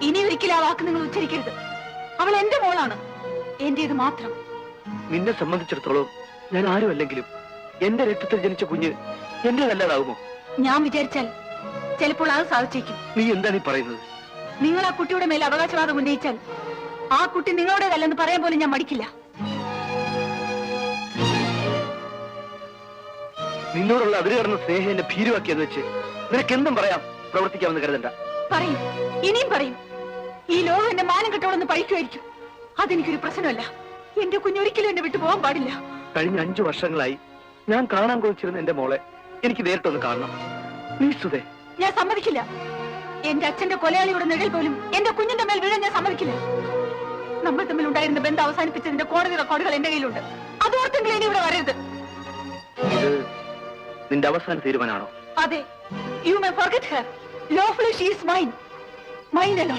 ഇനി ഒരിക്കലും ആ വാക്ക് നിങ്ങൾ ഉച്ചരിക്കരുത്. അവൾ എന്റെ മോളാണ്, എന്റേത് മാത്രം. നിന്നെ സംബന്ധിച്ചിടത്തോളം ഞാൻ ആരുമല്ലെങ്കിലും എന്റെ രക്തത്തിൽ ജനിച്ച കുഞ്ഞ് എന്റേതല്ലാതാകുമോ? ഞാൻ വിചാരിച്ചാൽ ചിലപ്പോൾ അത് സാധിച്ചേക്കും. നീ എന്താ നീ പറയുന്നത്? നിങ്ങൾ ആ കുട്ടിയുടെ മേൽ അവകാശവാദം ഉന്നയിച്ചാൽ ആ കുട്ടി നിങ്ങളുടേതല്ലെന്ന് പറയാൻ പോലും ഞാൻ മടിക്കില്ല. നിന്നോടുള്ള അതിര് കടന്ന സ്നേഹം എന്നെ ഭീരുവാക്കിയെന്ന് വെച്ച് നിനക്ക് എന്തും പറയാം, പ്രവർത്തിക്കാമെന്ന് കരുതണ്ട. പറയും, ഇനിയും പറയും. ഈ ലോകം എന്റെ മാനം കെട്ടോളെന്ന് പഴിക്കുമായിരിക്കും. അതെനിക്കൊരു പ്രശ്നമല്ല. എന്റെ കുഞ്ഞൊരിക്കലും എന്നെ വിട്ടു പോകാൻ പാടില്ല. കഴിഞ്ഞ 5 വർഷങ്ങളായി ഞാൻ കാണാൻ കൊതിച്ചിരുന്ന എന്റെ മോളെ എനിക്ക് നേരിട്ടൊന്ന് കാണണം. നീ സുധേ, ഞാൻ സമ്മതിക്കില്ല. എന്റെ അച്ഛന്റെ കൊലയാളിയുടെ നിഴൽ പോലും എന്റെ കുഞ്ഞിന്റെ മേൽ വീഴാൻ ഞാൻ സമ്മതിക്കില്ല. നമ്മൾ തമ്മിൽ ഉണ്ടായിരുന്ന ബന്ധം അവസാനിപ്പിച്ചതിന്റെ കോടതി റെക്കോർഡുകൾ എന്റെ കയ്യിലുണ്ട്. അതോർത്തെങ്കിലും ഇനി ഇവിടെ വരരുത്. ഇത് നിന്റെ അവസാന തീരുമാനമാണോ? അതെ. You may forget Har. Lawfully she is mine. Mine alone.